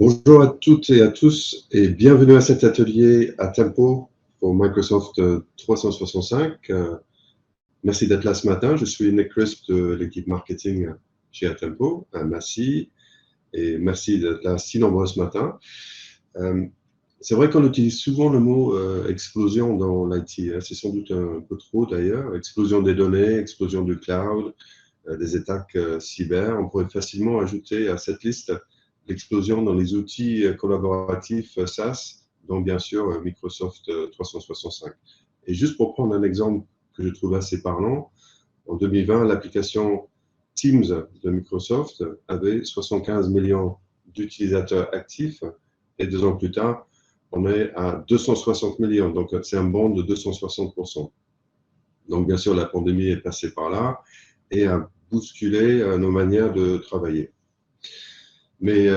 Bonjour à toutes et à tous et bienvenue à cet atelier à Tempo pour Microsoft 365. Merci d'être là ce matin. Je suis Nick Crisp de l'équipe marketing chez Atempo. Merci et merci d'être là si nombreux ce matin. C'est vrai qu'on utilise souvent le mot explosion dans l'IT. C'est sans doute un peu trop d'ailleurs. Explosion des données, explosion du cloud, des attaques cyber. On pourrait facilement ajouter à cette liste l'explosion dans les outils collaboratifs SaaS, dont bien sûr Microsoft 365. Et juste pour prendre un exemple que je trouve assez parlant, en 2020, l'application Teams de Microsoft avait 75 millions d'utilisateurs actifs et 2 ans plus tard, on est à 260 millions. Donc, c'est un bond de 260%. Donc, bien sûr, la pandémie est passée par là et a bousculé nos manières de travailler. Mais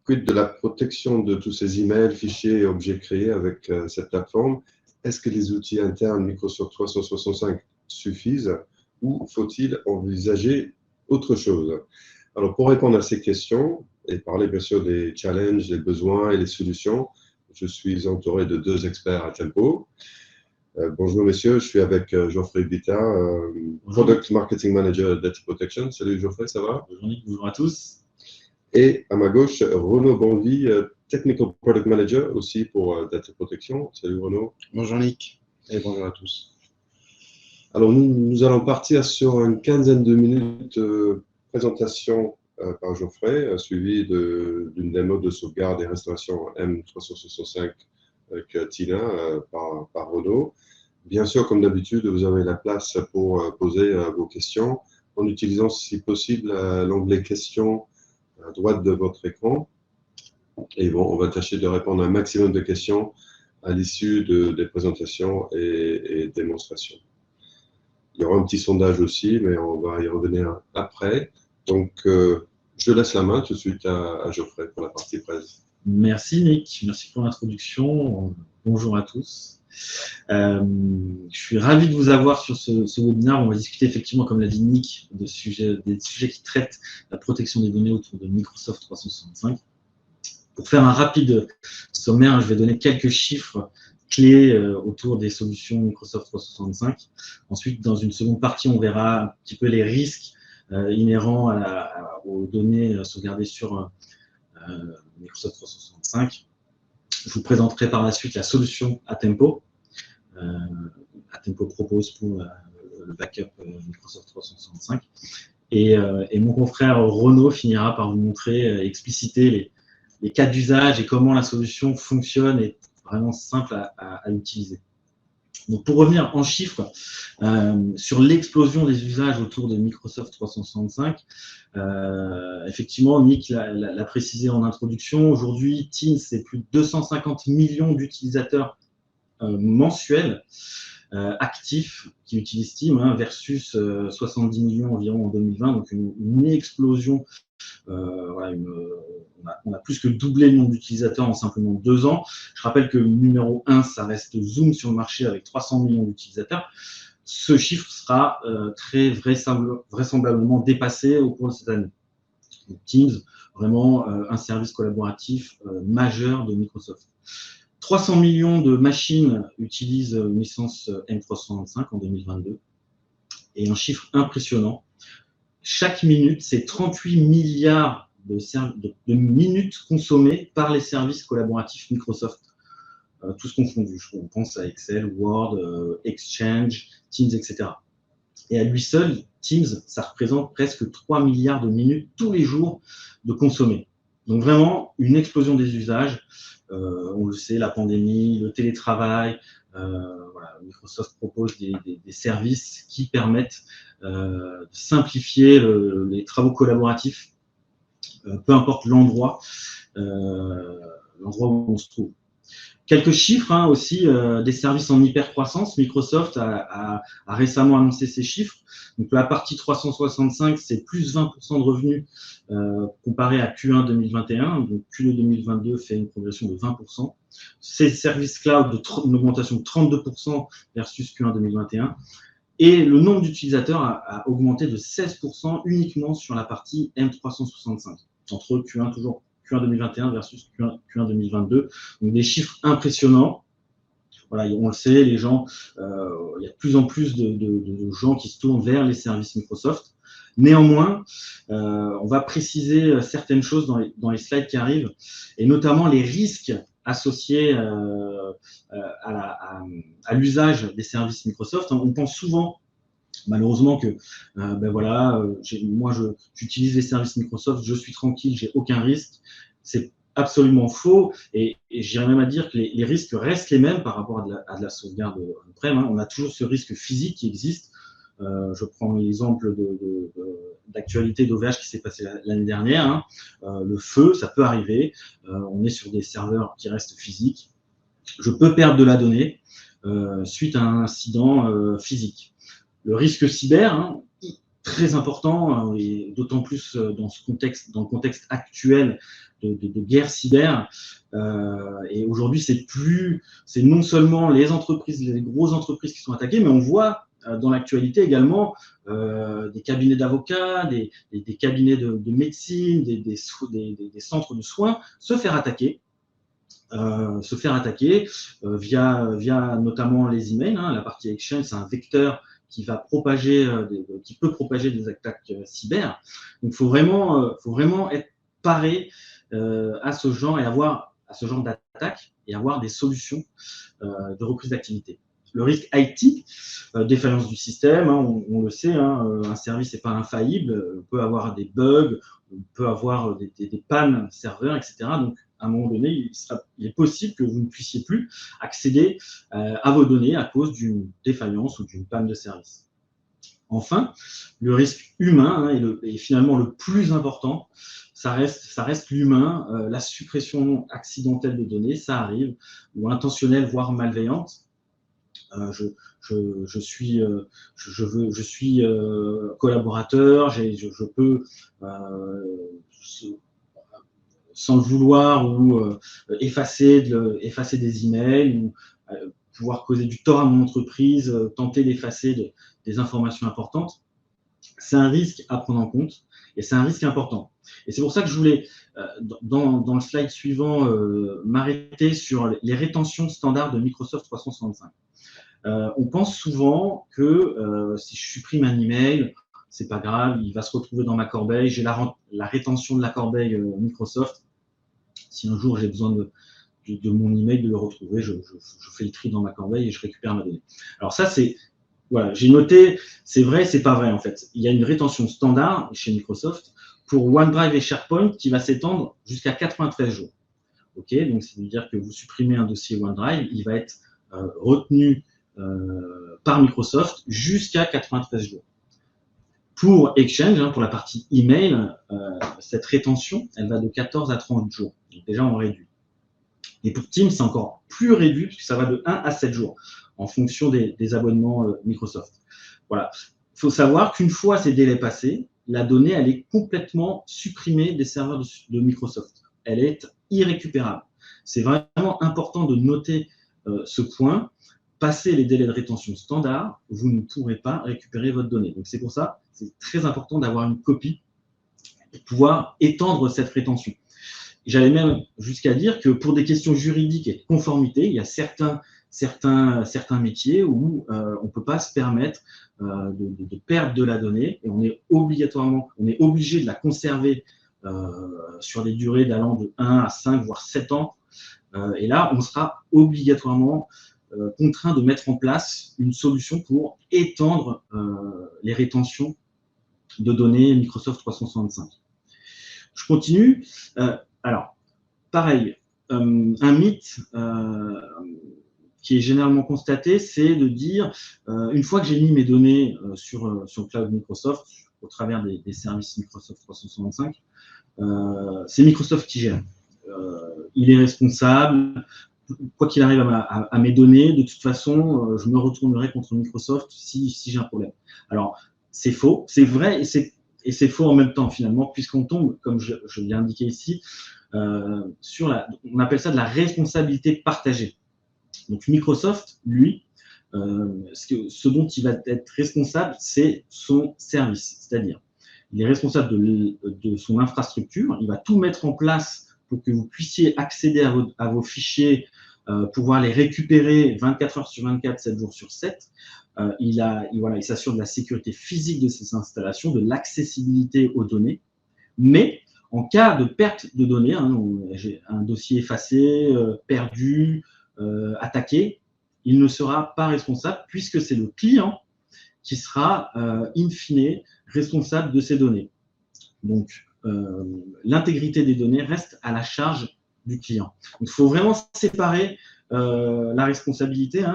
quid de la protection de tous ces emails, fichiers et objets créés avec cette plateforme? Est-ce que les outils internes Microsoft 365 suffisent ou faut-il envisager autre chose? Alors, pour répondre à ces questions et parler bien sûr des challenges, des besoins et des solutions, je suis entouré de 2 experts à Tempo. Bonjour messieurs, je suis avec Geoffrey Bita, Product Marketing Manager Data Protection. Salut Geoffrey, ça va? Bonjour Nick, bonjour à tous. Et à ma gauche, Renaud Bonvy, Technical Product Manager aussi pour Data Protection. Salut Renaud. Bonjour Nick et bonjour à tous. Alors nous allons partir sur une quinzaine de minutes de présentation par Geoffrey, suivi d'une démo de sauvegarde et restauration M365 avec Tina par Renaud. Bien sûr, comme d'habitude, vous avez la place pour poser vos questions en utilisant, si possible, l'onglet questions à droite de votre écran. Et bon, on va tâcher de répondre à un maximum de questions à l'issue des présentations et démonstrations. Il y aura un petit sondage aussi, mais on va y revenir après. Donc, je laisse la main tout de suite à Geoffrey pour la partie presse. Merci Nick, merci pour l'introduction. Bonjour à tous. Je suis ravi de vous avoir sur ce webinaire. On va discuter effectivement, comme l'a dit Nick, des sujets qui traitent la protection des données autour de Microsoft 365. Pour faire un rapide sommaire, je vais donner quelques chiffres clés autour des solutions Microsoft 365. Ensuite, dans une seconde partie, on verra un petit peu les risques inhérents aux données sauvegardées sur Microsoft 365. Je vous présenterai par la suite la solution Atempo. Atempo propose pour le backup Microsoft 365. Et mon confrère Renaud finira par vous montrer, expliciter les cas d'usage et comment la solution fonctionne et est vraiment simple à utiliser. Donc pour revenir en chiffres sur l'explosion des usages autour de Microsoft 365, effectivement, Nick l'a précisé en introduction, aujourd'hui Teams, c'est plus de 250 millions d'utilisateurs mensuels actifs qui utilisent Teams versus 70 millions environ en 2020, donc une explosion. Voilà, on a plus que doublé le nombre d'utilisateurs en simplement 2 ans. Je rappelle que le numéro 1, ça reste Zoom sur le marché avec 300 millions d'utilisateurs. Ce chiffre sera très vraisemblablement dépassé au cours de cette année. Donc, Teams, vraiment un service collaboratif majeur de Microsoft. 300 millions de machines utilisent une licence M365 en 2022. Et un chiffre impressionnant, chaque minute, c'est 38 milliards de minutes consommées par les services collaboratifs Microsoft. Tous confondus. On pense à Excel, Word, Exchange, Teams, etc. Et à lui seul, Teams, ça représente presque 3 milliards de minutes tous les jours de consommés. Donc vraiment, une explosion des usages. On le sait, la pandémie, le télétravail. Voilà, Microsoft propose des services qui permettent de simplifier les travaux collaboratifs, peu importe l'endroit où on se trouve. Quelques chiffres aussi des services en hypercroissance. Microsoft a récemment annoncé ces chiffres. Donc la partie 365, c'est plus 20% de revenus comparé à Q1 2021. Donc Q2 2022 fait une progression de 20%. C'est services cloud une augmentation de 32% versus Q1 2021. Et le nombre d'utilisateurs a augmenté de 16% uniquement sur la partie M365, entre Q1 toujours Q1 2021 versus Q1 2022. Donc des chiffres impressionnants. Voilà, on le sait, les gens, il y a de plus en plus de gens qui se tournent vers les services Microsoft. Néanmoins, on va préciser certaines choses dans les slides qui arrivent, et notamment les risques associés à l'usage des services Microsoft. On pense souvent, malheureusement, que moi j'utilise les services Microsoft, je suis tranquille, j'ai aucun risque. C'est absolument faux, et j'irais même à dire que les risques restent les mêmes par rapport à de la sauvegarde on-prem. On a toujours ce risque physique qui existe. Je prends l'exemple d'actualité d'OVH qui s'est passé l'année dernière. Le feu, ça peut arriver. On est sur des serveurs qui restent physiques. Je peux perdre de la donnée suite à un incident physique. Le risque cyber, très important, et d'autant plus dans le contexte actuel de guerre cyber. Et aujourd'hui, c'est non seulement les grosses entreprises qui sont attaquées, mais on voit dans l'actualité également des cabinets d'avocats, des cabinets de médecine, des centres de soins se faire attaquer via notamment les emails. La partie Exchange, c'est un vecteur qui peut propager des attaques cyber. Donc, faut vraiment être paré à ce genre d'attaque et avoir des solutions de reprise d'activité. Le risque IT, défaillance du système, on le sait, un service n'est pas infaillible, on peut avoir des bugs, on peut avoir des pannes serveurs, etc. Donc, à un moment donné, il est possible que vous ne puissiez plus accéder à vos données à cause d'une défaillance ou d'une panne de service. Enfin, le risque humain, et finalement le plus important, ça reste l'humain, la suppression accidentelle de données, ça arrive, ou intentionnelle, voire malveillante. Je suis collaborateur, je peux, sans le vouloir, ou effacer des emails, ou pouvoir causer du tort à mon entreprise, tenter d'effacer des informations importantes. C'est un risque à prendre en compte, et c'est un risque important. Et c'est pour ça que je voulais, dans le slide suivant, m'arrêter sur les rétentions standards de Microsoft 365. On pense souvent que si je supprime un email, c'est pas grave, il va se retrouver dans ma corbeille, j'ai la rétention de la corbeille Microsoft. Si un jour j'ai besoin de mon email, de le retrouver, je fais le tri dans ma corbeille et je récupère ma donnée. Alors ça, voilà, j'ai noté, c'est vrai, c'est pas vrai en fait. Il y a une rétention standard chez Microsoft pour OneDrive et SharePoint qui va s'étendre jusqu'à 93 jours. Ok, donc ça veut dire que vous supprimez un dossier OneDrive, il va être retenu par Microsoft jusqu'à 93 jours. Pour Exchange, pour la partie email, cette rétention, elle va de 14 à 30 jours. Donc déjà, on réduit. Et pour Teams, c'est encore plus réduit, puisque ça va de 1 à 7 jours, en fonction des abonnements Microsoft. Voilà. Il faut savoir qu'une fois ces délais passés, la donnée, elle est complètement supprimée des serveurs de Microsoft. Elle est irrécupérable. C'est vraiment important de noter ce point. Passer les délais de rétention standard, vous ne pourrez pas récupérer votre donnée. Donc c'est pour ça, c'est très important d'avoir une copie pour pouvoir étendre cette rétention. J'allais même jusqu'à dire que pour des questions juridiques et de conformité, il y a certains métiers où on ne peut pas se permettre de perdre de la donnée, et on est obligé de la conserver sur des durées d'allant de 1 à 5 voire 7 ans. Et là, on sera obligatoirement contraint de mettre en place une solution pour étendre les rétentions de données Microsoft 365. Je continue. Alors, pareil, un mythe qui est généralement constaté, c'est de dire, une fois que j'ai mis mes données sur le cloud Microsoft, au travers des services Microsoft 365, c'est Microsoft qui gère. Il est responsable. Quoi qu'il arrive à mes données, de toute façon, je me retournerai contre Microsoft si j'ai un problème. Alors, c'est faux, c'est vrai et c'est faux en même temps finalement, puisqu'on tombe, comme je l'ai indiqué ici, on appelle ça de la responsabilité partagée. Donc Microsoft, lui, ce dont il va être responsable, c'est son service, c'est-à-dire il est responsable de son infrastructure, il va tout mettre en place pour que vous puissiez accéder à vos fichiers, pouvoir les récupérer 24 heures sur 24, 7 jours sur 7. Il s'assure de la sécurité physique de ces installations, de l'accessibilité aux données. Mais en cas de perte de données, j'ai un dossier effacé, perdu, attaqué, il ne sera pas responsable puisque c'est le client qui sera in fine responsable de ces données. Donc, l'intégrité des données reste à la charge du client. Donc, il faut vraiment séparer la responsabilité.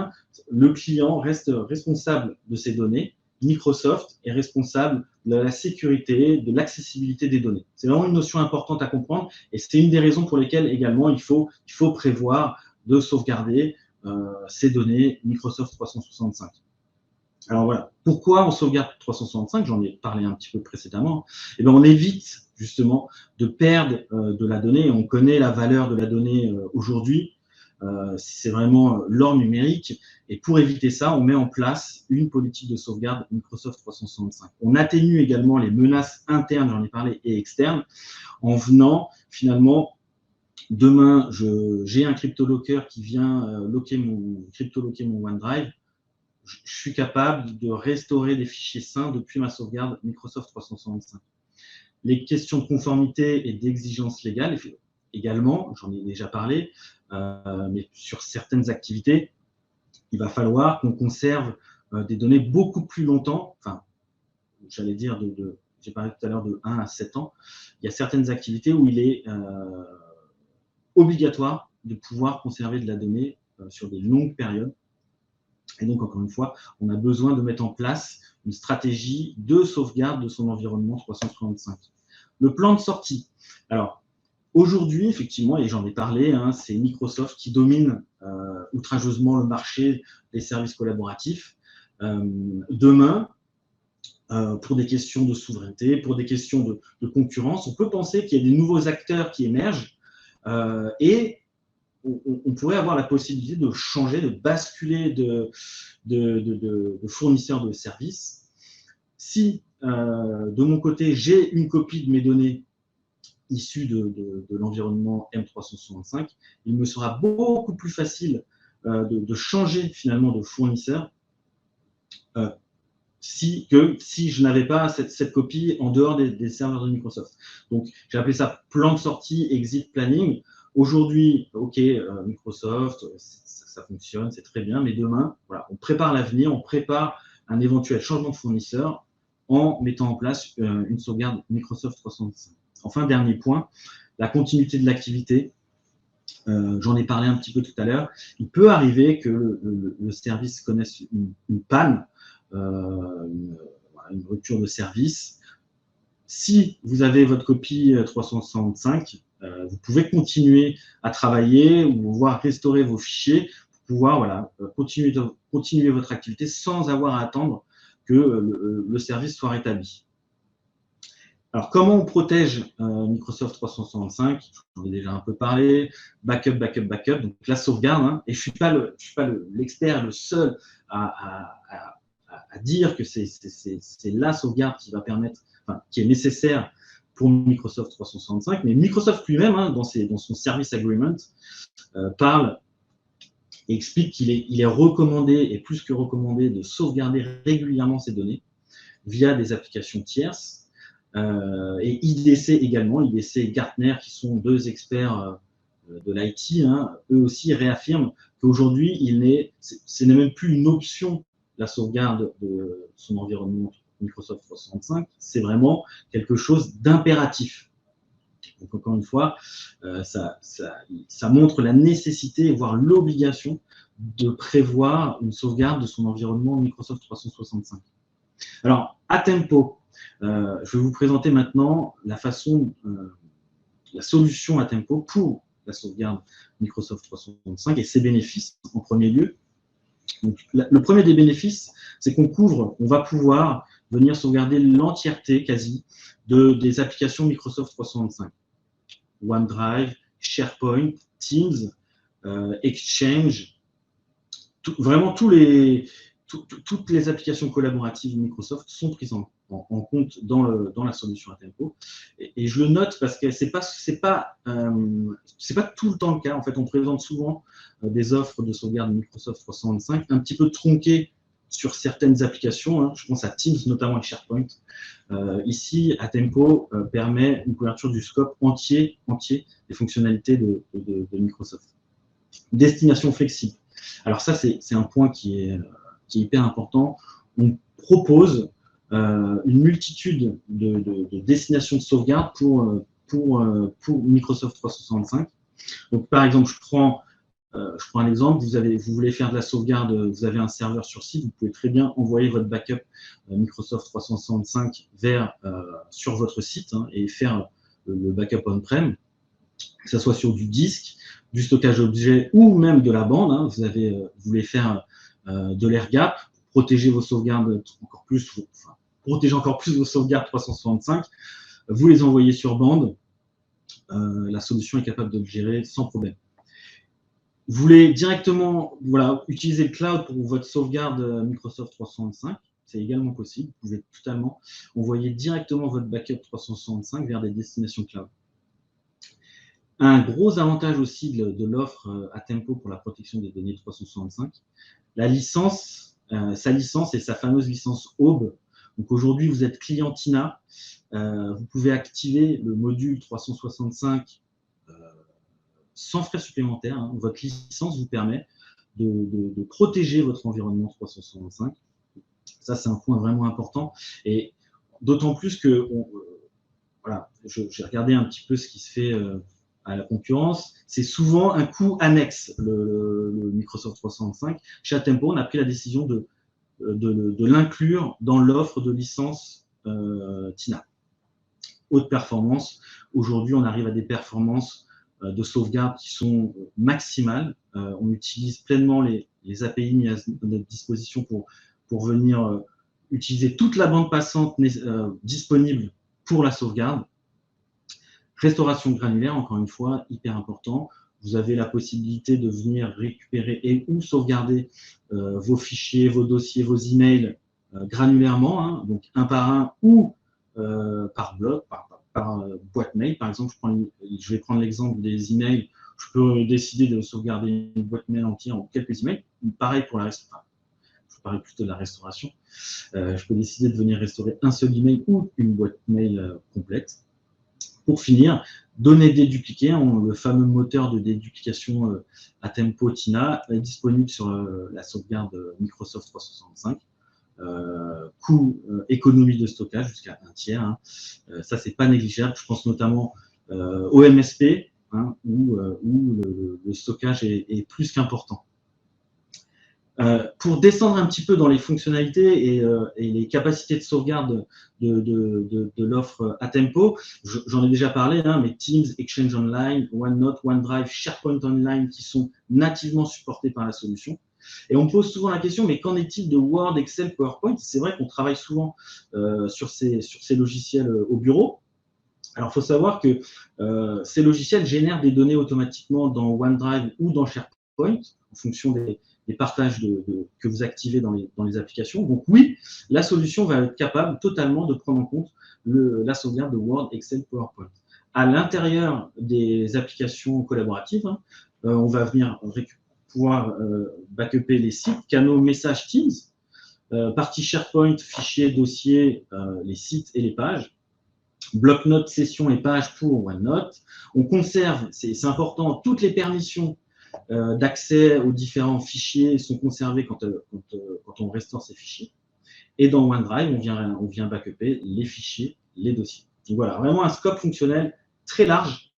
Le client reste responsable de ces données. Microsoft est responsable de la sécurité, de l'accessibilité des données. C'est vraiment une notion importante à comprendre et c'est une des raisons pour lesquelles également il faut prévoir de sauvegarder ces données Microsoft 365. Alors voilà, pourquoi on sauvegarde 365? J'en ai parlé un petit peu précédemment. Eh bien, on évite justement de perdre de la donnée. On connaît la valeur de la donnée aujourd'hui. C'est vraiment l'or numérique. Et pour éviter ça, on met en place une politique de sauvegarde Microsoft 365. On atténue également les menaces internes, j'en ai parlé, et externes, en venant finalement, demain, j'ai un CryptoLocker qui vient cryptolocker mon OneDrive. Je suis capable de restaurer des fichiers sains depuis ma sauvegarde Microsoft 365. Les questions de conformité et d'exigence légale, également, j'en ai déjà parlé, mais sur certaines activités, il va falloir qu'on conserve des données beaucoup plus longtemps, enfin, j'allais dire, j'ai parlé tout à l'heure de 1 à 7 ans. Il y a certaines activités où il est obligatoire de pouvoir conserver de la donnée sur des longues périodes. Et donc, encore une fois, on a besoin de mettre en place une stratégie de sauvegarde de son environnement 365. Le plan de sortie. Alors, aujourd'hui, effectivement, et j'en ai parlé, c'est Microsoft qui domine outrageusement le marché des services collaboratifs. Demain, pour des questions de souveraineté, pour des questions de concurrence, on peut penser qu'il y a des nouveaux acteurs qui émergent et on pourrait avoir la possibilité de changer, de basculer de fournisseur de services. Si, de mon côté, j'ai une copie de mes données issues de l'environnement M365, il me sera beaucoup plus facile de changer finalement de fournisseur si je n'avais pas cette copie en dehors des serveurs de Microsoft. Donc, j'ai appelé ça plan de sortie, exit planning. Aujourd'hui, OK, Microsoft, ça fonctionne, c'est très bien, mais demain, voilà, on prépare l'avenir, on prépare un éventuel changement de fournisseur en mettant en place une sauvegarde Microsoft 365. Enfin, dernier point, la continuité de l'activité. J'en ai parlé un petit peu tout à l'heure. Il peut arriver que le service connaisse une panne, une rupture de service. Si vous avez votre copie 365, vous pouvez continuer à travailler ou voir restaurer vos fichiers pour pouvoir continuer votre activité sans avoir à attendre que le service soit rétabli. Alors, comment on protège Microsoft 365? J'en ai déjà un peu parlé. Backup, backup, backup. Donc, la sauvegarde. Et je ne suis pas l'expert, le seul à dire que c'est la sauvegarde qui va permettre, qui est nécessaire pour Microsoft 365. Mais Microsoft lui-même, dans son Service Agreement, parle et explique qu'il est recommandé, et plus que recommandé, de sauvegarder régulièrement ces données via des applications tierces. Et IDC également, IDC et Gartner, qui sont deux experts de l'IT, eux aussi réaffirment qu'aujourd'hui, ce n'est même plus une option, la sauvegarde de son environnement Microsoft 365, c'est vraiment quelque chose d'impératif. Donc, encore une fois, ça montre la nécessité, voire l'obligation de prévoir une sauvegarde de son environnement Microsoft 365. Alors, à tempo, je vais vous présenter maintenant la solution à tempo pour la sauvegarde Microsoft 365 et ses bénéfices en premier lieu. Donc, le premier des bénéfices, c'est on va pouvoir venir sauvegarder l'entièreté quasi des applications Microsoft 365. OneDrive, SharePoint, Teams, Exchange, toutes les applications collaboratives de Microsoft sont prises en en compte dans la solution Atempo. Et je le note parce que c'est pas tout le temps le cas. En fait, on présente souvent des offres de sauvegarde de Microsoft 365 un petit peu tronquées sur certaines applications. Hein. Je pense à Teams, notamment avec SharePoint. Ici, Atempo permet une couverture du scope entier des fonctionnalités de Microsoft. Destination flexible. Alors ça, c'est un point qui est hyper important. On propose une multitude de destinations de sauvegarde pour Microsoft 365. Donc, par exemple, je prends un exemple. Vous voulez faire de la sauvegarde, vous avez un serveur sur site, vous pouvez très bien envoyer votre backup Microsoft 365 sur votre site et faire le backup on-prem, que ce soit sur du disque, du stockage objet ou même de la bande. Hein. Vous voulez faire de l'air gap, protéger vos sauvegardes encore plus, protéger encore plus vos sauvegardes 365, vous les envoyez sur bande, la solution est capable de le gérer sans problème. Vous voulez directement utiliser le cloud pour votre sauvegarde Microsoft 365, c'est également possible. Vous pouvez totalement envoyer directement votre backup 365 vers des destinations cloud. Un gros avantage aussi de l'offre Atempo pour la protection des données 365, sa licence et sa fameuse licence Aube. Donc aujourd'hui, vous êtes client TINA, vous pouvez activer le module 365 sans frais supplémentaires. Hein. Votre licence vous permet de protéger votre environnement 365. Ça, c'est un point vraiment important. Et d'autant plus que, j'ai regardé un petit peu ce qui se fait à la concurrence. C'est souvent un coût annexe, le Microsoft 365. Chez Atempo, on a pris la décision de l'inclure dans l'offre de licence TINA. Haute performance. Aujourd'hui, on arrive à des performances de sauvegarde qui sont maximales. On utilise pleinement les API mis à notre disposition pour venir utiliser toute la bande passante disponible pour la sauvegarde. Restauration granulaire, encore une fois, hyper important. Vous avez la possibilité de venir récupérer et ou sauvegarder vos fichiers, vos dossiers, vos emails granulairement, hein, donc un par un ou par bloc, par boîte mail. Par exemple, je vais prendre l'exemple des emails. Je peux décider de sauvegarder une boîte mail entière en quelques emails. Pareil pour la restauration. Je parlais plutôt de la restauration. Je peux décider de venir restaurer un seul email ou une boîte mail complète. Pour finir, données dédupliquées, le fameux moteur de déduplication Atempo TINA est disponible sur la sauvegarde Microsoft 365. Coût, économie de stockage jusqu'à 1/3. Hein. Ça, c'est pas négligeable. Je pense notamment au MSP, hein, où le stockage est plus qu'important. Pour descendre un petit peu dans les fonctionnalités et les capacités de sauvegarde de l'offre Atempo, j'en ai déjà parlé, hein, mais Teams, Exchange Online, OneNote, OneDrive, SharePoint Online qui sont nativement supportés par la solution. Et on me pose souvent la question, mais qu'en est-il de Word, Excel, PowerPoint? C'est vrai qu'on travaille souvent sur ces logiciels au bureau. Alors, il faut savoir que ces logiciels génèrent des données automatiquement dans OneDrive ou dans SharePoint en fonction des partages que vous activez dans les applications. Donc oui, la solution va être capable totalement de prendre en compte la sauvegarde de Word, Excel, PowerPoint. À l'intérieur des applications collaboratives, hein, on va venir pouvoir backuper les sites, canaux, messages, Teams, partie SharePoint, fichiers, dossiers, les sites et les pages, bloc-notes, sessions et pages pour OneNote. On conserve, c'est important, toutes les permissions d'accès aux différents fichiers sont conservés quand on restaure ces fichiers. Et dans OneDrive, on vient backuper les fichiers, les dossiers. Donc voilà, vraiment un scope fonctionnel très large,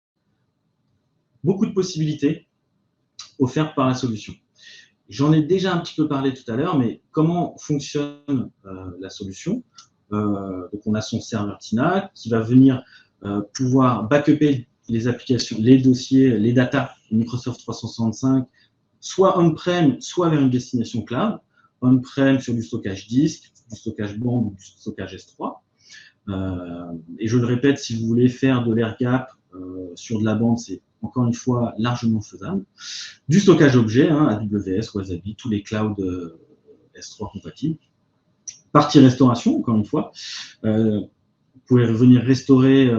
beaucoup de possibilités offertes par la solution. J'en ai déjà un petit peu parlé tout à l'heure, mais comment fonctionne la solution? Donc on a son serveur TINA qui va venir pouvoir backuper les applications, les dossiers, les datas de Microsoft 365, soit on-prem, soit vers une destination cloud. On-prem sur du stockage disque, du stockage bande ou du stockage S3. Et je le répète, si vous voulez faire de l'air gap sur de la bande, c'est encore une fois largement faisable. Du stockage objet, hein, AWS, Wasabi, tous les clouds S3 compatibles. Partie restauration, encore une fois. Vous pouvez venir restaurer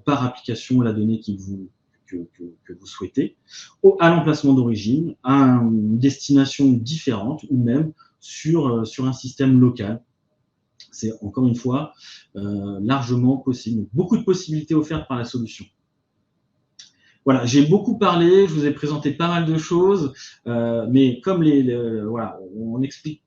par application la donnée que vous souhaitez, à l'emplacement d'origine, à une destination différente ou même sur un système local. C'est encore une fois largement possible. Beaucoup de possibilités offertes par la solution. Voilà, j'ai beaucoup parlé, je vous ai présenté pas mal de choses, mais comme voilà, on explique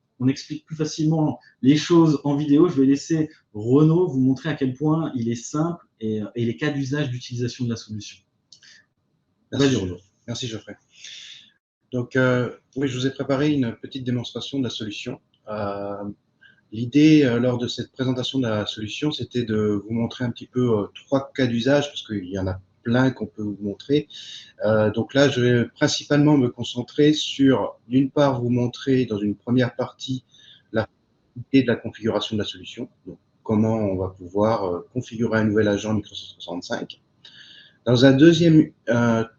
plus facilement les choses en vidéo, je vais laisser Renaud vous montrer à quel point il est simple et les cas d'usage d'utilisation de la solution. Vas-y, Renaud. Merci, Geoffrey. Donc, oui, je vous ai préparé une petite démonstration de la solution. L'idée, lors de cette présentation de la solution, c'était de vous montrer un petit peu 3 cas d'usage, parce qu'il y en a plein qu'on peut vous montrer. Donc là, je vais principalement me concentrer sur, d'une part, vous montrer dans une première partie la fonctionnalité de la configuration de la solution. Donc, comment on va pouvoir configurer un nouvel agent Microsoft 365. Dans un deuxième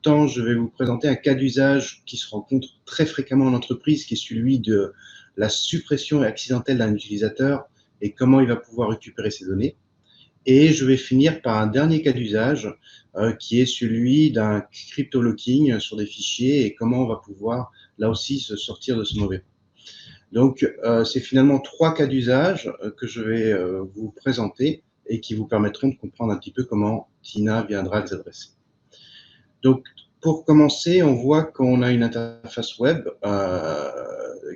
temps, je vais vous présenter un cas d'usage qui se rencontre très fréquemment en entreprise, qui est celui de la suppression accidentelle d'un utilisateur et comment il va pouvoir récupérer ses données. Et je vais finir par un dernier cas d'usage qui est celui d'un crypto-locking sur des fichiers et comment on va pouvoir là aussi se sortir de ce mauvais pas. Donc, c'est finalement 3 cas d'usage que je vais vous présenter et qui vous permettront de comprendre un petit peu comment Tina viendra les adresser. Donc, pour commencer, on voit qu'on a une interface web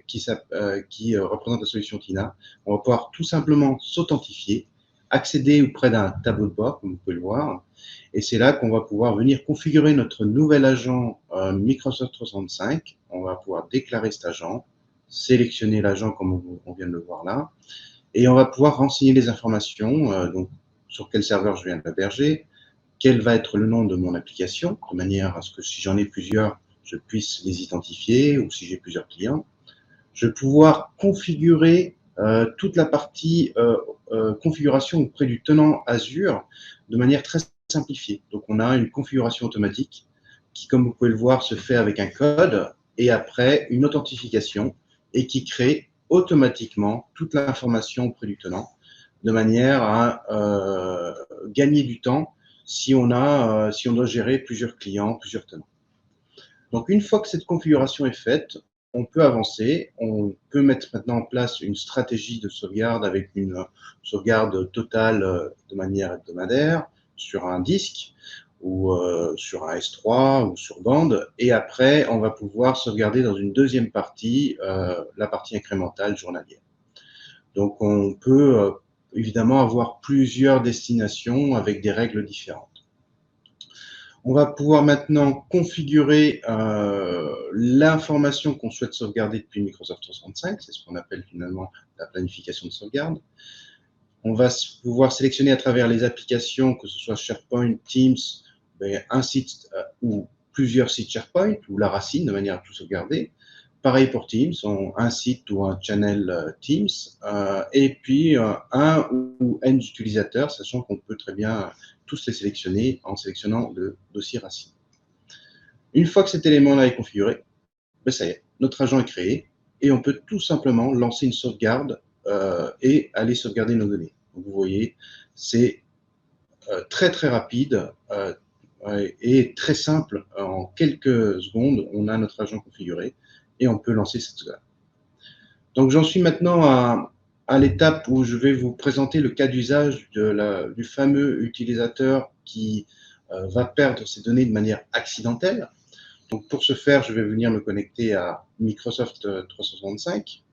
qui représente la solution Tina. On va pouvoir tout simplement s'authentifier, accéder auprès d'un tableau de bord, comme vous pouvez le voir. Et c'est là qu'on va pouvoir venir configurer notre nouvel agent Microsoft 365. On va pouvoir déclarer cet agent, sélectionner l'agent comme on vient de le voir là. Et on va pouvoir renseigner les informations, donc sur quel serveur je viens d'héberger, quel va être le nom de mon application, de manière à ce que si j'en ai plusieurs, je puisse les identifier, ou si j'ai plusieurs clients. Je vais pouvoir configurer toute la partie configuration auprès du tenant Azure de manière très simplifiée. Donc, on a une configuration automatique qui, comme vous pouvez le voir, se fait avec un code et après une authentification et qui crée automatiquement toute l'information auprès du tenant de manière à gagner du temps si on doit gérer plusieurs clients, plusieurs tenants. Donc, une fois que cette configuration est faite, on peut avancer. On peut mettre maintenant en place une stratégie de sauvegarde avec une sauvegarde totale de manière hebdomadaire sur un disque ou sur un S3 ou sur bande. Et après, on va pouvoir sauvegarder dans une deuxième partie, la partie incrémentale journalière. Donc, on peut évidemment avoir plusieurs destinations avec des règles différentes. On va pouvoir maintenant configurer l'information qu'on souhaite sauvegarder depuis Microsoft 365, c'est ce qu'on appelle finalement la planification de sauvegarde. On va pouvoir sélectionner à travers les applications, que ce soit SharePoint, Teams, un site ou plusieurs sites SharePoint, ou la racine, de manière à tout sauvegarder. Pareil pour Teams, un site ou un channel Teams, et puis un ou n utilisateurs, sachant qu'on peut très bien tous les sélectionner en sélectionnant le dossier racine. Une fois que cet élément-là est configuré, ça y est, notre agent est créé et on peut tout simplement lancer une sauvegarde et aller sauvegarder nos données. Donc, vous voyez, c'est très très rapide et très simple. En quelques secondes, on a notre agent configuré et on peut lancer cette sauvegarde. Donc, j'en suis maintenant à l'étape où je vais vous présenter le cas d'usage du fameux utilisateur qui va perdre ses données de manière accidentelle. Donc, pour ce faire, je vais venir me connecter à Microsoft 365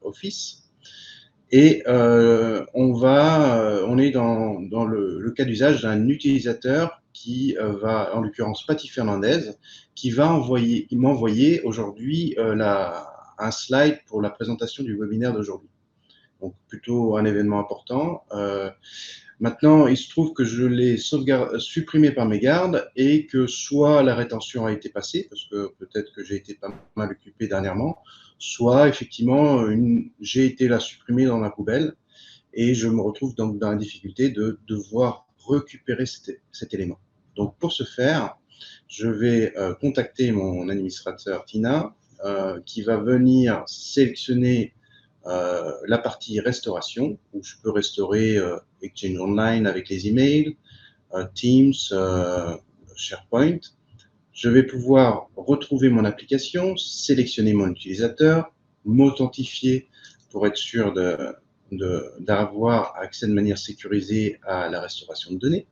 Office. Et on est dans le cas d'usage d'un utilisateur qui va, en l'occurrence Patty Fernandez, qui va m'envoyer aujourd'hui un slide pour la présentation du webinaire d'aujourd'hui. Donc, plutôt un événement important. Maintenant, il se trouve que je l'ai supprimé par mégarde et que soit la rétention a été passée, parce que peut-être que j'ai été pas mal occupé dernièrement, soit effectivement, j'ai été la supprimer dans ma poubelle et je me retrouve donc dans la difficulté de devoir récupérer cet élément. Donc, pour ce faire, je vais contacter mon administrateur Tina qui va venir sélectionner la partie restauration, où je peux restaurer Exchange Online avec les emails, Teams, SharePoint. Je vais pouvoir retrouver mon application, sélectionner mon utilisateur, m'authentifier pour être sûr d'avoir accès de manière sécurisée à la restauration de données.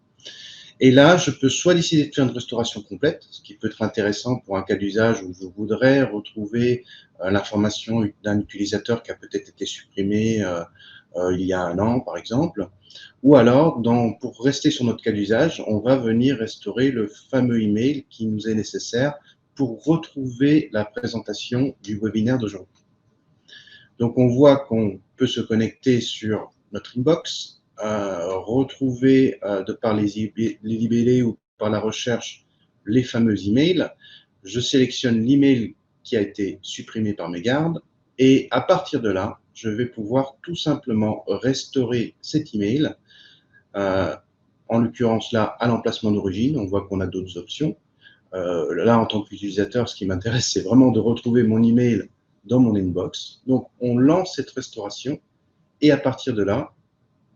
Et là, je peux soit décider de faire une restauration complète, ce qui peut être intéressant pour un cas d'usage où je voudrais retrouver l'information d'un utilisateur qui a peut-être été supprimé il y a 1 an, par exemple. Ou alors, pour rester sur notre cas d'usage, on va venir restaurer le fameux email qui nous est nécessaire pour retrouver la présentation du webinaire d'aujourd'hui. Donc, on voit qu'on peut se connecter sur notre inbox, retrouver de par les libellés ou par la recherche les fameux emails. Je sélectionne l'email qui a été supprimé par mes gardes et à partir de là, je vais pouvoir tout simplement restaurer cet email. En l'occurrence là, à l'emplacement d'origine, on voit qu'on a d'autres options. Là, en tant qu'utilisateur, ce qui m'intéresse, c'est vraiment de retrouver mon email dans mon inbox. Donc, on lance cette restauration et à partir de là,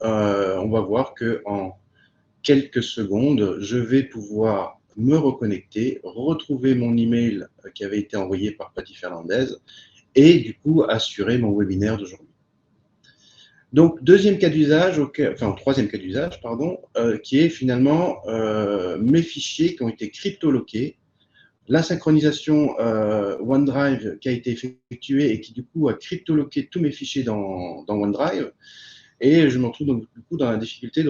on va voir qu'en quelques secondes, je vais pouvoir me reconnecter, retrouver mon email qui avait été envoyé par Patty Fernandez et du coup assurer mon webinaire d'aujourd'hui. Donc, troisième cas d'usage, pardon, qui est finalement mes fichiers qui ont été cryptoloqués, la synchronisation OneDrive qui a été effectuée et qui du coup a cryptoloqué tous mes fichiers dans OneDrive. Et je me retrouve donc du coup dans la difficulté de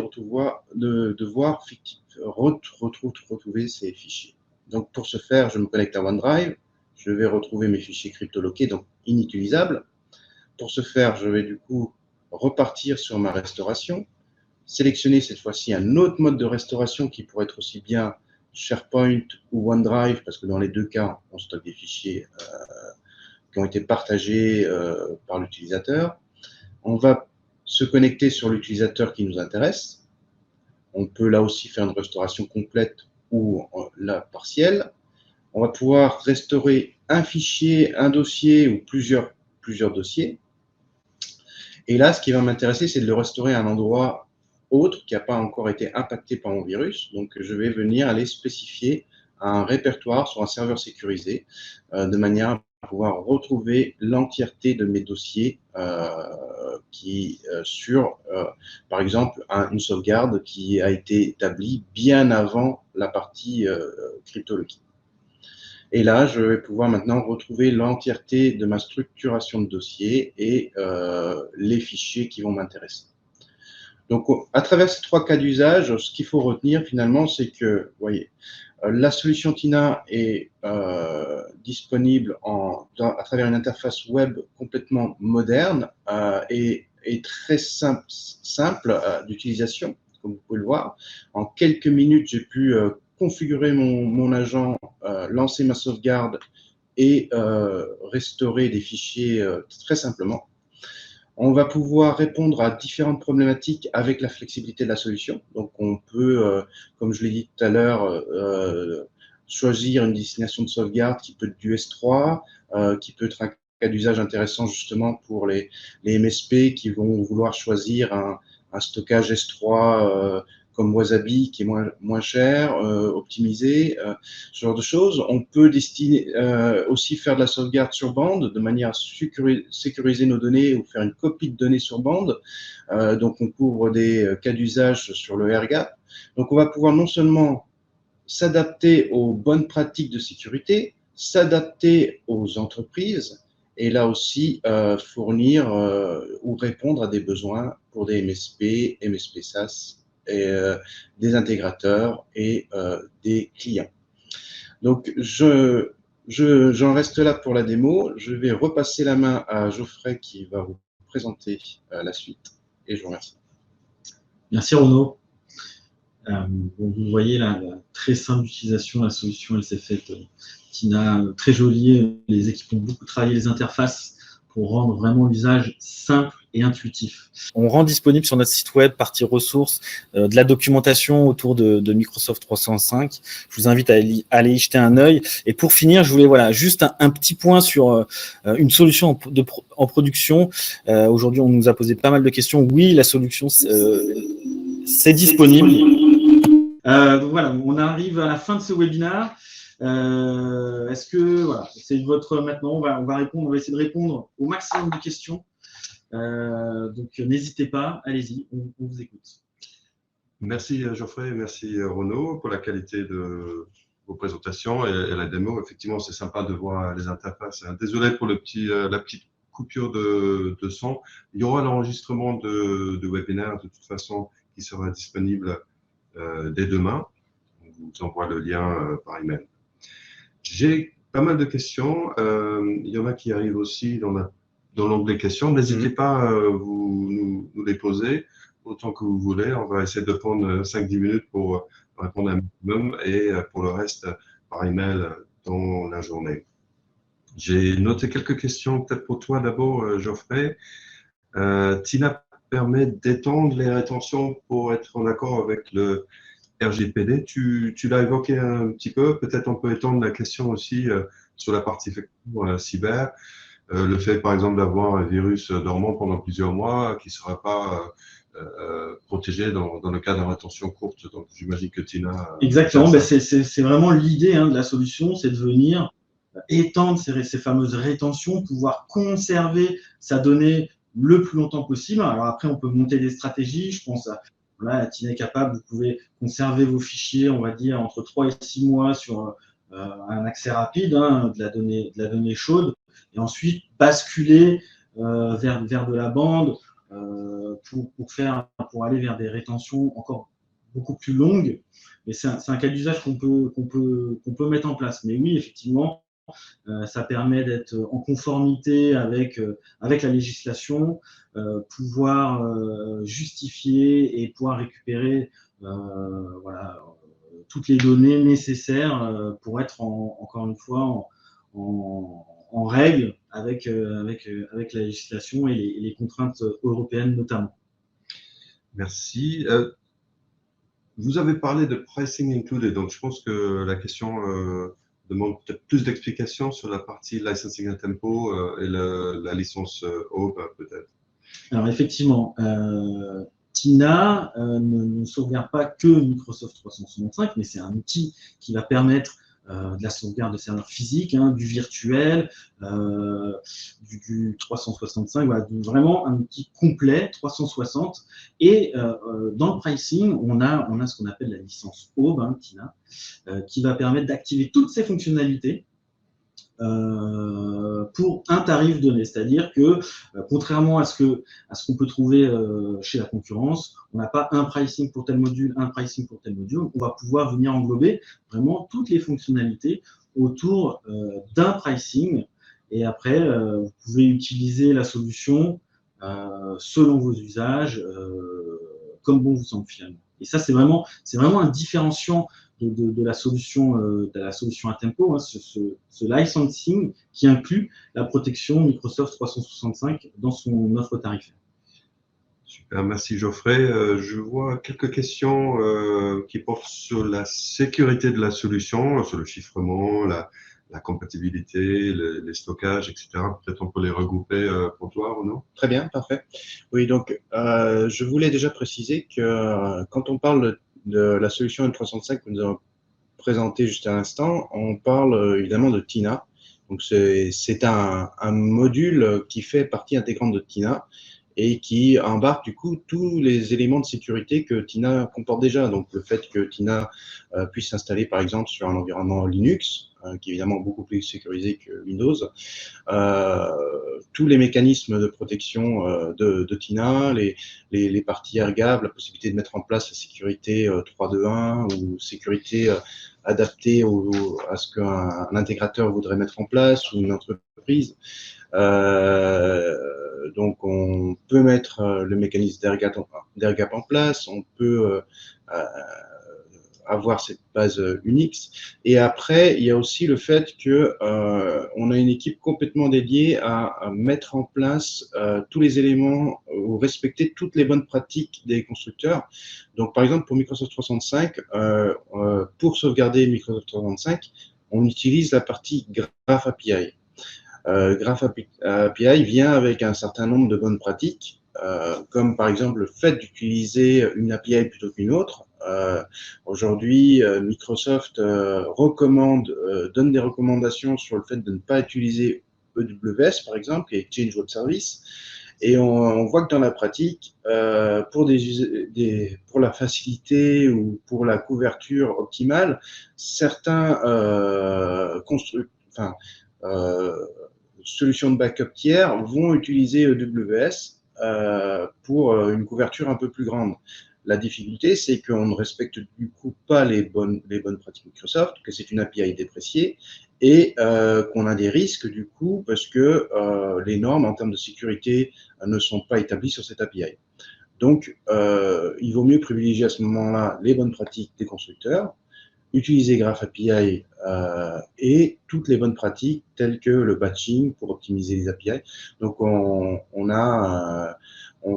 retrouver ces fichiers. Donc pour ce faire, je me connecte à OneDrive, je vais retrouver mes fichiers cryptoloqués, donc inutilisables. Pour ce faire, je vais du coup repartir sur ma restauration, sélectionner cette fois-ci un autre mode de restauration qui pourrait être aussi bien SharePoint ou OneDrive, parce que dans les deux cas, on stocke des fichiers qui ont été partagés par l'utilisateur. On va se connecter sur l'utilisateur qui nous intéresse. On peut là aussi faire une restauration complète ou la partielle. On va pouvoir restaurer un fichier, un dossier ou plusieurs dossiers. Et là, ce qui va m'intéresser, c'est de le restaurer à un endroit autre qui n'a pas encore été impacté par mon virus. Donc, je vais venir aller spécifier un répertoire sur un serveur sécurisé de manière à pouvoir retrouver l'entièreté de mes dossiers sur, par exemple, une sauvegarde qui a été établie bien avant la partie cryptologie. Et là, je vais pouvoir maintenant retrouver l'entièreté de ma structuration de dossier et les fichiers qui vont m'intéresser. Donc, à travers ces 3 cas d'usage, ce qu'il faut retenir finalement, c'est que, vous voyez, la solution TINA est disponible à travers une interface web complètement moderne et très simple d'utilisation, comme vous pouvez le voir. En quelques minutes, j'ai pu configurer mon agent, lancer ma sauvegarde et restaurer des fichiers très simplement. On va pouvoir répondre à différentes problématiques avec la flexibilité de la solution. Donc, on peut, comme je l'ai dit tout à l'heure, choisir une destination de sauvegarde qui peut être du S3, qui peut être un cas d'usage intéressant justement pour les MSP qui vont vouloir choisir un stockage S3 comme Wasabi, qui est moins cher, optimisé, ce genre de choses. On peut aussi faire de la sauvegarde sur bande, de manière à sécuriser nos données ou faire une copie de données sur bande. Donc, on couvre des cas d'usage sur le airgap. Donc, on va pouvoir non seulement s'adapter aux bonnes pratiques de sécurité, s'adapter aux entreprises, et là aussi fournir ou répondre à des besoins pour des MSP, MSP SaaS, et des intégrateurs et des clients. Donc, j'en reste là pour la démo. Je vais repasser la main à Geoffrey qui va vous présenter la suite. Et je vous remercie. Merci Renaud. Vous voyez la très simple utilisation de la solution, elle s'est faite TINA, très jolie. Les équipes ont beaucoup travaillé les interfaces pour rendre vraiment l'usage simple et intuitif. On rend disponible sur notre site web, partie ressources, de la documentation autour de Microsoft 365. Je vous invite à aller y jeter un œil. Et pour finir, je voulais juste un petit point sur une solution en production. Aujourd'hui, on nous a posé pas mal de questions. Oui, la solution, c'est disponible. Donc voilà, on arrive à la fin de ce webinaire. Est-ce que voilà, c'est votre maintenant, on va essayer de répondre au maximum de questions. Donc n'hésitez pas, allez-y, on vous écoute. Merci Geoffrey, merci Renaud pour la qualité de vos présentations et la démo. Effectivement, c'est sympa de voir les interfaces. Désolé pour la petite coupure de son. Il y aura l'enregistrement de webinaire de toute façon qui sera disponible dès demain. On vous envoie le lien par email. J'ai pas mal de questions. Il y en a qui arrivent aussi dans l'onglet questions. N'hésitez pas à nous les poser autant que vous voulez. On va essayer de prendre 5-10 minutes pour répondre un minimum et pour le reste par email dans la journée. J'ai noté quelques questions peut-être pour toi d'abord, Geoffrey. TINA permet d'étendre les rétentions pour être en accord avec le RGPD, tu l'as évoqué un petit peu, peut-être on peut étendre la question aussi sur la partie cyber, le fait par exemple d'avoir un virus dormant pendant plusieurs mois qui ne sera pas protégé dans le cas d'une rétention courte, donc j'imagine que Tina… Exactement, c'est vraiment l'idée de la solution, c'est de venir étendre ces fameuses rétentions, pouvoir conserver sa donnée le plus longtemps possible. Alors après, on peut monter des stratégies, je pense à… Voilà, TINA est capable, vous pouvez conserver vos fichiers, on va dire, entre 3 et 6 mois sur un accès rapide de la donnée chaude, et ensuite basculer vers de la bande pour aller vers des rétentions encore beaucoup plus longues. Mais c'est un cas d'usage qu'on peut mettre en place. Mais oui, effectivement, ça permet d'être en conformité avec la législation, pouvoir justifier et pouvoir récupérer toutes les données nécessaires pour être encore une fois en règle avec la législation et les contraintes européennes notamment. Merci. Vous avez parlé de pricing included, donc je pense que la question demande peut-être plus d'explications sur la partie licensing à tempo et la licence Aube peut-être. Alors effectivement, TINA ne sauvegarde pas que Microsoft 365, mais c'est un outil qui va permettre de la sauvegarde de serveurs physiques, du virtuel, du 365, voilà, vraiment un outil complet 360. Et dans le pricing, on a ce qu'on appelle la licence Aube, TINA, qui va permettre d'activer toutes ces fonctionnalités pour un tarif donné. C'est-à-dire que, contrairement à ce qu'on peut trouver chez la concurrence, on n'a pas un pricing pour tel module, un pricing pour tel module. On va pouvoir venir englober vraiment toutes les fonctionnalités autour d'un pricing. Et après, vous pouvez utiliser la solution selon vos usages, comme bon vous semble finalement. Et ça, c'est vraiment un différenciant de la solution à tempo, ce licensing qui inclut la protection Microsoft 365 dans son offre tarifaire. Super, merci Geoffrey. Je vois quelques questions qui portent sur la sécurité de la solution, sur le chiffrement, la compatibilité, les stockages, etc. Peut-être on peut les regrouper pour toi, Renaud. Très bien, parfait. Oui, donc je voulais déjà préciser que quand on parle de la solution M365 que nous avons présentée juste à l'instant, on parle évidemment de TINA. Donc c'est un module qui fait partie intégrante de TINA et qui embarque du coup tous les éléments de sécurité que TINA comporte déjà. Donc le fait que TINA puisse s'installer par exemple sur un environnement Linux, qui est évidemment beaucoup plus sécurisé que Windows, tous les mécanismes de protection de TINA, les parties air-gap, la possibilité de mettre en place la sécurité 3.2.1 ou sécurité adaptée à ce qu'un intégrateur voudrait mettre en place ou une entreprise. Donc, on peut mettre le mécanisme d'air-gap en place, on peut avoir cette base Unix. Et après, il y a aussi le fait que on a une équipe complètement dédiée à mettre en place tous les éléments ou respecter toutes les bonnes pratiques des constructeurs. Donc, par exemple, pour Microsoft 365, pour sauvegarder Microsoft 365, on utilise la partie Graph API. Graph API vient avec un certain nombre de bonnes pratiques, comme par exemple le fait d'utiliser une API plutôt qu'une autre. Aujourd'hui, Microsoft donne des recommandations sur le fait de ne pas utiliser EWS, par exemple, et Exchange Web Service. Et on voit que dans la pratique, pour la facilité ou pour la couverture optimale, certains solutions de backup tiers vont utiliser EWS pour une couverture un peu plus grande. La difficulté, c'est qu'on ne respecte du coup pas les bonnes pratiques Microsoft, que c'est une API dépréciée et qu'on a des risques du coup parce que les normes en termes de sécurité ne sont pas établies sur cette API. Donc, il vaut mieux privilégier à ce moment-là les bonnes pratiques des constructeurs, utiliser Graph API et toutes les bonnes pratiques telles que le batching pour optimiser les API. Donc, on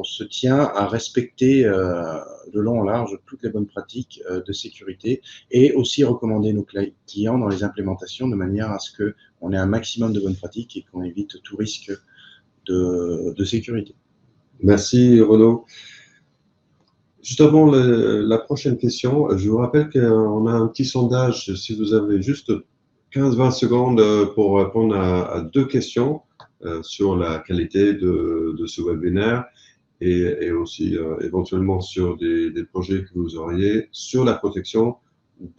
se tient à respecter de long en large toutes les bonnes pratiques de sécurité et aussi recommander nos clients dans les implémentations de manière à ce qu'on ait un maximum de bonnes pratiques et qu'on évite tout risque de sécurité. Merci Renaud. Juste avant la prochaine question, je vous rappelle qu'on a un petit sondage, si vous avez juste 15-20 secondes pour répondre à 2 questions sur la qualité de ce webinaire et aussi éventuellement sur des projets que vous auriez sur la protection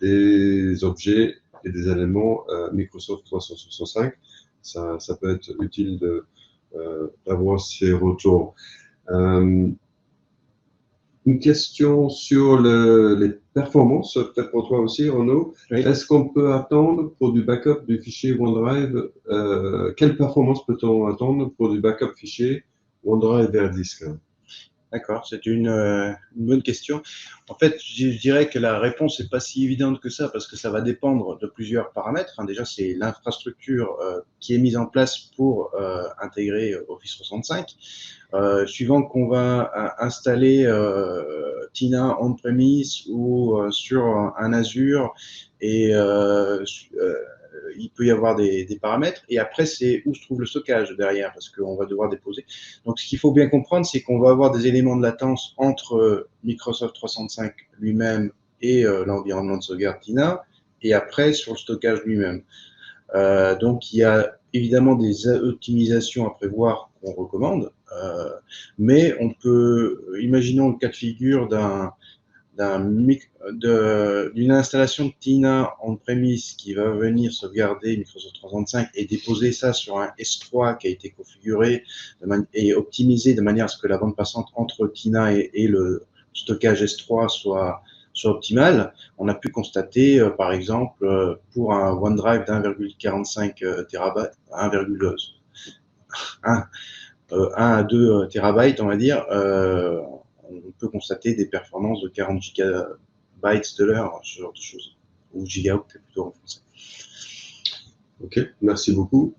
des objets et des éléments Microsoft 365. Ça peut être utile d'avoir ces retours. Une question sur les performances, peut-être pour toi aussi, Renaud. Oui. Est-ce qu'on peut attendre pour du backup du fichier OneDrive quelle performance peut-on attendre pour du backup fichier OneDrive vers disque? D'accord, c'est une bonne question. En fait, je dirais que la réponse n'est pas si évidente que ça parce que ça va dépendre de plusieurs paramètres. Déjà, c'est l'infrastructure qui est mise en place pour intégrer Office 365. Suivant qu'on va installer Tina on-premise ou sur un Azure et il peut y avoir des paramètres. Et après, c'est où se trouve le stockage derrière, parce qu'on va devoir déposer. Donc, ce qu'il faut bien comprendre, c'est qu'on va avoir des éléments de latence entre Microsoft 365 lui-même et l'environnement de sauvegarde Tina, et après, sur le stockage lui-même. Donc, il y a évidemment des optimisations à prévoir qu'on recommande, mais on peut, imaginons le cas de figure d'une installation de Tina on-premise qui va venir sauvegarder Microsoft 365 et déposer ça sur un S3 qui a été configuré et optimisé de manière à ce que la bande passante entre Tina et le stockage S3 soit optimale. On a pu constater, par exemple, pour un OneDrive d'1,45 terabytes, 1 à 2 terabytes, on va dire, on peut constater des performances de 40 gigabytes de l'heure, ce genre de choses, ou gigaoctets plutôt en français. Ok, merci beaucoup.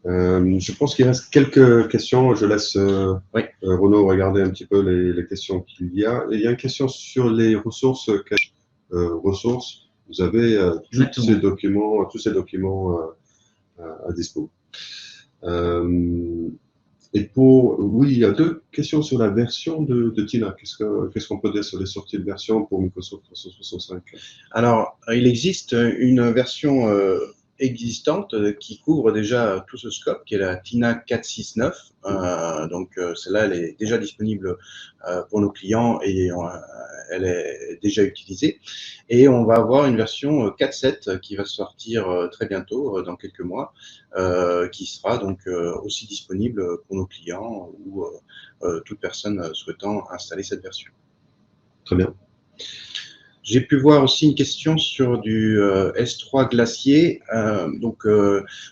Je pense qu'il reste quelques questions. Je laisse Renaud regarder un petit peu les questions qu'il y a. Il y a une question sur les ressources. Ressources, vous avez tous ces documents à dispo. Oui, il y a 2 questions sur la version de Tina. Qu'est-ce qu'on peut dire sur les sorties de version pour Microsoft 365? Alors, il existe une version existante qui couvre déjà tout ce scope, qui est la Tina 4.6.9. Donc, celle-là, elle est déjà disponible pour nos clients et elle est déjà utilisée. Et on va avoir une version 4.7 qui va sortir très bientôt, dans quelques mois, qui sera donc aussi disponible pour nos clients ou toute personne souhaitant installer cette version. Très bien. J'ai pu voir aussi une question sur du S3 glacier. Donc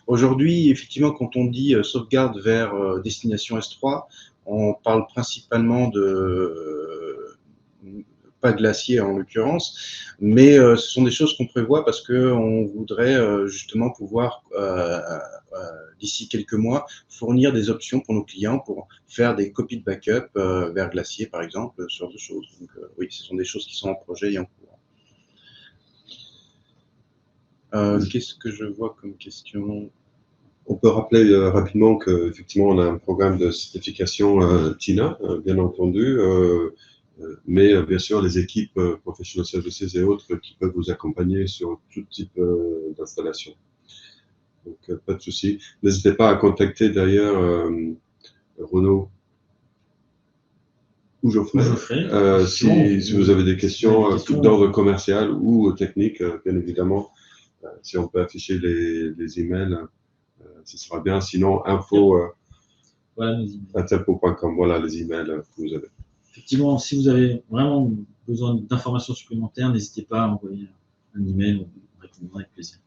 aujourd'hui, effectivement, quand on dit sauvegarde vers destination S3, on parle principalement pas glacier en l'occurrence, mais ce sont des choses qu'on prévoit parce qu'on voudrait justement pouvoir, d'ici quelques mois, fournir des options pour nos clients pour faire des copies de backup vers glacier, par exemple, ce genre de choses. Donc oui, ce sont des choses qui sont en projet et en cours. Qu'est-ce que je vois comme question? On peut rappeler rapidement qu'effectivement, on a un programme de certification TINA, bien entendu, mais bien sûr, les équipes Professional Services et autres qui peuvent vous accompagner sur tout type d'installation. Donc, pas de souci. N'hésitez pas à contacter d'ailleurs Renaud ou Geoffrey, si vous avez des questions d'ordre commercial ou technique, bien évidemment. Si on peut afficher les emails, ce sera bien. Sinon, info@tempo.com. Voilà les emails que vous avez. Effectivement, si vous avez vraiment besoin d'informations supplémentaires, n'hésitez pas à envoyer un email, on répondra avec plaisir.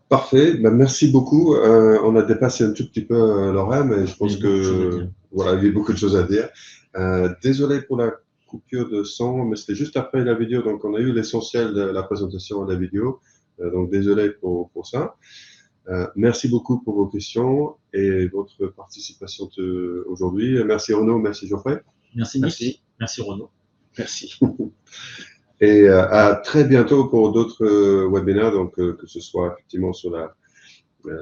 Parfait, ben, merci beaucoup. On a dépassé un tout petit peu l'horaire, mais je pense que voilà, il y a beaucoup de choses à dire. Désolé pour la coupure de son, mais c'était juste après la vidéo, donc on a eu l'essentiel de la présentation de la vidéo. Donc désolé pour ça. Merci beaucoup pour vos questions et votre participation aujourd'hui. Merci Renaud, merci Geoffrey. Merci Nick. Merci Renaud. Merci. Et à très bientôt pour d'autres webinaires, donc que ce soit effectivement sur la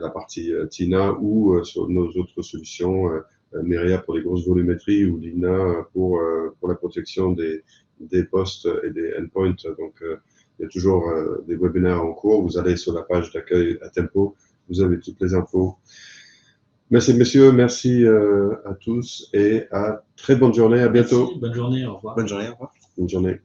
partie TINA ou sur nos autres solutions, Myria pour les grosses volumétries ou Lina pour la protection des postes et des endpoints. Donc, il y a toujours des webinaires en cours. Vous allez sur la page d'accueil à Tempo, vous avez toutes les infos. Merci messieurs, merci à tous et à très bonne journée. À bientôt. Merci, bonne journée, au revoir. Bonne journée, au revoir. Bonne journée.